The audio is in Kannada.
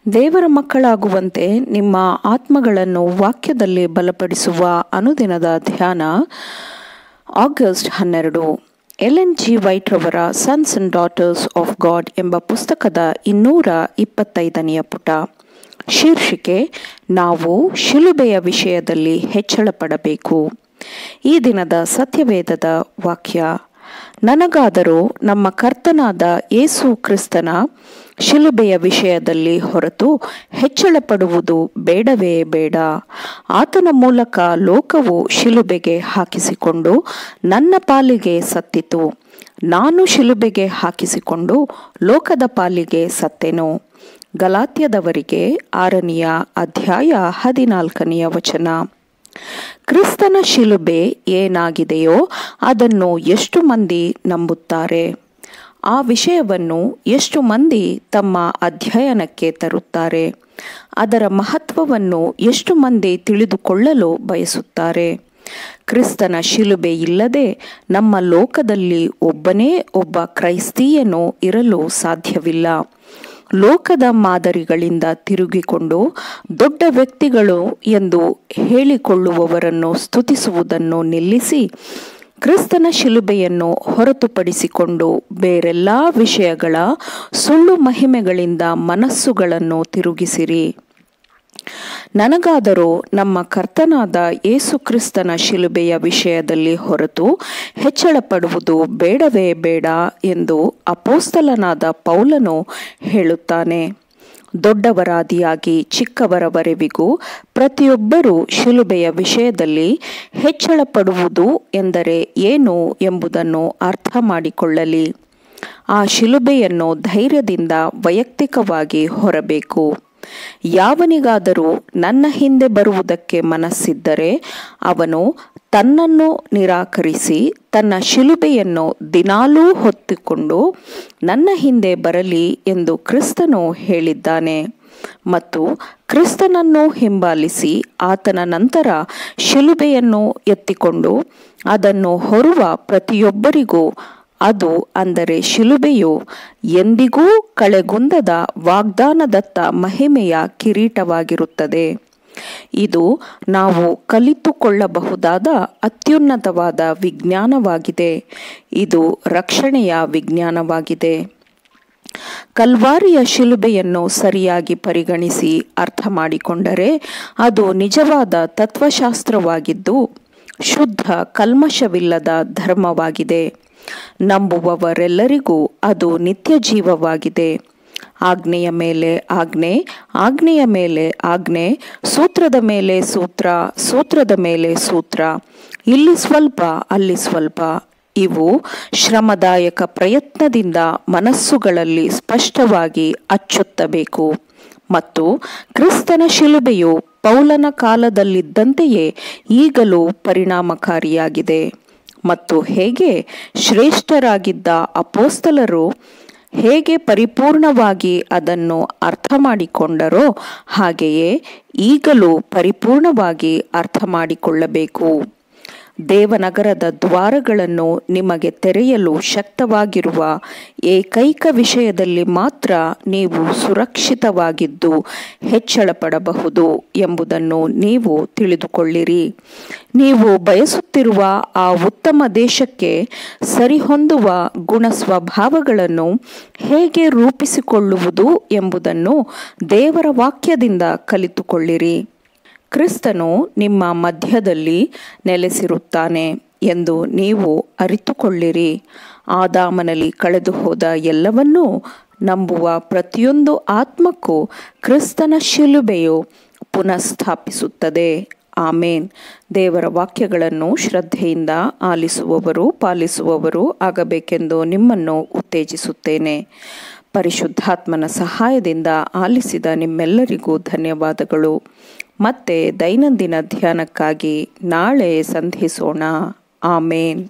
ದೇವರ ಮಕ್ಕಳಾಗುವಂತೆ ನಿಮ್ಮ ಆತ್ಮಗಳನ್ನು ವಾಕ್ಯದಲ್ಲಿ ಬಲಪಡಿಸುವ ಅನುದಿನದ ಧ್ಯಾನ. ಆಗಸ್ಟ್ 12. ಎಲೆನ್ ಜಿ ವೈಟ್ ರವರ sons and daughters of god ಎಂಬ ಪುಸ್ತಕದ 225ನೇ ಪುಟ. ಶೀರ್ಷಿಕೆ: ನಾವು ಶಿಲುಬೆಯ ವಿಷಯದಲ್ಲಿ ಹೆಚ್ಚಳ ಪಡಬೇಕು. ಈ ದಿನದ ಸತ್ಯವೇದದ ವಾಕ್ಯ: ನನಗಾದರೂ ನಮ್ಮ ಕರ್ತನಾದ ಯೇಸು ಕ್ರಿಸ್ತನ ಶಿಲುಬೆಯ ವಿಷಯದಲ್ಲಿ ಹೊರತು ಹೆಚ್ಚಳ ಪಡುವುದು ಬೇಡವೇ ಬೇಡ. ಆತನ ಮೂಲಕ ಲೋಕವು ಶಿಲುಬೆಗೆ ಹಾಕಿಸಿಕೊಂಡು ನನ್ನ ಪಾಲಿಗೆ ಸತ್ತಿತು. ನಾನು ಶಿಲುಬೆಗೆ ಹಾಕಿಸಿಕೊಂಡು ಲೋಕದ ಪಾಲಿಗೆ ಸತ್ತೆನು. ಗಲಾತ್ಯದವರಿಗೆ 6ನೇ ಅಧ್ಯಾಯ 14ನೇ ವಚನ. ಕ್ರಿಸ್ತನ ಶಿಲುಬೆ ಏನಾಗಿದೆಯೋ ಅದನ್ನು ಎಷ್ಟು ಮಂದಿ ನಂಬುತ್ತಾರೆ? ಆ ವಿಷಯವನ್ನು ಎಷ್ಟು ಮಂದಿ ತಮ್ಮ ಅಧ್ಯಯನಕ್ಕೆ ತರುತ್ತಾರೆ? ಅದರ ಮಹತ್ವವನ್ನು ಎಷ್ಟು ಮಂದಿ ತಿಳಿದುಕೊಳ್ಳಲು ಬಯಸುತ್ತಾರೆ? ಕ್ರಿಸ್ತನ ಶಿಲುಬೆ ಇಲ್ಲದೆ ನಮ್ಮ ಲೋಕದಲ್ಲಿ ಒಬ್ಬನೇ ಒಬ್ಬ ಕ್ರೈಸ್ತೀಯನು ಇರಲು ಸಾಧ್ಯವಿಲ್ಲ. ಲೋಕದ ಮಾದರಿಗಳಿಂದ ತಿರುಗಿಕೊಂಡು ದೊಡ್ಡ ವ್ಯಕ್ತಿಗಳು ಎಂದು ಹೇಳಿಕೊಳ್ಳುವವರನ್ನು ಸ್ತುತಿಸುವುದನ್ನು ನಿಲ್ಲಿಸಿ, ಕ್ರಿಸ್ತನ ಶಿಲುಬೆಯನ್ನು ಹೊರತುಪಡಿಸಿಕೊಂಡು ಬೇರೆಲ್ಲ ವಿಷಯಗಳ ಸುಳ್ಳು ಮಹಿಮೆಗಳಿಂದ ಮನಸ್ಸುಗಳನ್ನು ತಿರುಗಿಸಿರಿ. ನನಗಾದರೂ ನಮ್ಮ ಕರ್ತನಾದ ಯೇಸು ಕ್ರಿಸ್ತನ ಶಿಲುಬೆಯ ವಿಷಯದಲ್ಲಿ ಹೊರತು ಹೆಚ್ಚಳ ಪಡುವುದು ಬೇಡವೇ ಬೇಡ ಎಂದು ಅಪೊಸ್ತಲನಾದ ಪೌಲನು ಹೇಳುತ್ತಾನೆ. ದೊಡ್ಡವರಾದಿಯಾಗಿ ಚಿಕ್ಕವರವರೆವಿಗೂ ಪ್ರತಿಯೊಬ್ಬರೂ ಶಿಲುಬೆಯ ವಿಷಯದಲ್ಲಿ ಹೆಚ್ಚಳ ಪಡುವುದು ಎಂದರೆ ಏನು ಎಂಬುದನ್ನು ಅರ್ಥ ಮಾಡಿಕೊಳ್ಳಲಿ. ಆ ಶಿಲುಬೆಯನ್ನು ಧೈರ್ಯದಿಂದ ವೈಯಕ್ತಿಕವಾಗಿ ಹೊರಬೇಕು. ಯಾವನಿಗಾದರೂ ನನ್ನ ಹಿಂದೆ ಬರುವುದಕ್ಕೆ ಮನಸ್ಸಿದ್ದರೆ ಅವನು ತನ್ನನ್ನು ನಿರಾಕರಿಸಿ ತನ್ನ ಶಿಲುಬೆಯನ್ನು ದಿನಾಲೂ ಹೊತ್ತುಕೊಂಡು ನನ್ನ ಹಿಂದೆ ಬರಲಿ ಎಂದು ಕ್ರಿಸ್ತನು ಹೇಳಿದ್ದಾನೆ. ಮತ್ತು ಕ್ರಿಸ್ತನನ್ನು ಹಿಂಬಾಲಿಸಿ ಆತನ ನಂತರ ಶಿಲುಬೆಯನ್ನು ಎತ್ತಿಕೊಂಡು ಅದನ್ನು ಹೊರುವ ಪ್ರತಿಯೊಬ್ಬರಿಗೂ ಅದು, ಅಂದರೆ ಶಿಲುಬೆಯು, ಎಂದಿಗೂ ಕಳೆಗುಂದದ ವಾಗ್ದಾನದತ್ತ ಮಹಿಮೆಯ ಕಿರೀಟವಾಗಿರುತ್ತದೆ. ಇದು ನಾವು ಕಲಿತುಕೊಳ್ಳಬಹುದಾದ ಅತ್ಯುನ್ನತವಾದ ವಿಜ್ಞಾನವಾಗಿದೆ. ಇದು ರಕ್ಷಣೆಯ ವಿಜ್ಞಾನವಾಗಿದೆ. ಕಲ್ವಾರಿಯ ಶಿಲುಬೆಯನ್ನು ಸರಿಯಾಗಿ ಪರಿಗಣಿಸಿ ಅರ್ಥ ಮಾಡಿಕೊಂಡರೆ ಅದು ನಿಜವಾದ ತತ್ವಶಾಸ್ತ್ರವಾಗಿದ್ದು ಶುದ್ಧ ಕಲ್ಮಶವಿಲ್ಲದ ಧರ್ಮವಾಗಿದೆ. ನಂಬುವವರೆಲ್ಲರಿಗೂ ಅದು ನಿತ್ಯ ಜೀವವಾಗಿದೆ. ಆಜ್ಞೆಯ ಮೇಲೆ ಆಜ್ಞೆ, ಆಜ್ಞೆಯ ಮೇಲೆ ಆಜ್ಞೆ, ಸೂತ್ರದ ಮೇಲೆ ಸೂತ್ರ, ಸೂತ್ರದ ಮೇಲೆ ಸೂತ್ರ, ಇಲ್ಲಿ ಸ್ವಲ್ಪ ಅಲ್ಲಿ ಸ್ವಲ್ಪ. ಇವು ಶ್ರಮದಾಯಕ ಪ್ರಯತ್ನದಿಂದ ಮನಸ್ಸುಗಳಲ್ಲಿ ಸ್ಪಷ್ಟವಾಗಿ ಅಚ್ಚೊತ್ತಬೇಕು. ಮತ್ತು ಕ್ರಿಸ್ತನ ಶಿಲುಬೆಯು ಪೌಲನ ಕಾಲದಲ್ಲಿದ್ದಂತೆಯೇ ಈಗಲೂ ಪರಿಣಾಮಕಾರಿಯಾಗಿದೆ. ಮತ್ತು ಹೇಗೆ ಶ್ರೇಷ್ಠರಾಗಿದ್ದ ಅಪೊಸ್ತಲರು ಹೇಗೆ ಪರಿಪೂರ್ಣವಾಗಿ ಅದನ್ನು ಅರ್ಥ ಮಾಡಿಕೊಂಡರೋ ಹಾಗೆಯೇ ಈಗಲೂ ಪರಿಪೂರ್ಣವಾಗಿ ಅರ್ಥ ಮಾಡಿಕೊಳ್ಳಬೇಕು. ದೇವನಗರದ ದ್ವಾರಗಳನ್ನು ನಿಮಗೆ ತೆರೆಯಲು ಶಕ್ತವಾಗಿರುವ ಏಕೈಕ ವಿಷಯದಲ್ಲಿ ಮಾತ್ರ ನೀವು ಸುರಕ್ಷಿತವಾಗಿದ್ದು ಹೆಚ್ಚಳ ಪಡಬಹುದು ಎಂಬುದನ್ನು ನೀವು ತಿಳಿದುಕೊಳ್ಳಿರಿ. ನೀವು ಬಯಸುತ್ತಿರುವ ಆ ಉತ್ತಮ ದೇಶಕ್ಕೆ ಸರಿಹೊಂದುವ ಗುಣ ಸ್ವಭಾವಗಳನ್ನು ಹೇಗೆ ರೂಪಿಸಿಕೊಳ್ಳುವುದು ಎಂಬುದನ್ನು ದೇವರ ವಾಕ್ಯದಿಂದ ಕಲಿತುಕೊಳ್ಳಿರಿ. ಕ್ರಿಸ್ತನು ನಿಮ್ಮ ಮಧ್ಯದಲ್ಲಿ ನೆಲೆಸಿರುತ್ತಾನೆ ಎಂದು ನೀವು ಅರಿತುಕೊಳ್ಳಿರಿ. ಆದಾಮನಲ್ಲಿ ಕಳೆದು ಹೋದ ಎಲ್ಲವನ್ನೂ ನಂಬುವ ಪ್ರತಿಯೊಂದು ಆತ್ಮಕ್ಕೂ ಕ್ರಿಸ್ತನ ಶಿಲುಬೆಯು ಪುನಃಸ್ಥಾಪಿಸುತ್ತದೆ. ಆಮೇನ್. ದೇವರ ವಾಕ್ಯಗಳನ್ನು ಶ್ರದ್ಧೆಯಿಂದ ಆಲಿಸುವವರು ಪಾಲಿಸುವವರು ಆಗಬೇಕೆಂದು ನಿಮ್ಮನ್ನು ಉತ್ತೇಜಿಸುತ್ತೇನೆ. ಪರಿಶುದ್ಧಾತ್ಮನ ಸಹಾಯದಿಂದ ಆಲಿಸಿದ ನಿಮ್ಮೆಲ್ಲರಿಗೂ ಧನ್ಯವಾದಗಳು. ಮತ್ತೆ ದೈನಂದಿನ ಧ್ಯಾನಕ್ಕಾಗಿ ನಾಳೆ ಸಂಧಿಸೋಣ. ಆಮೇನ್.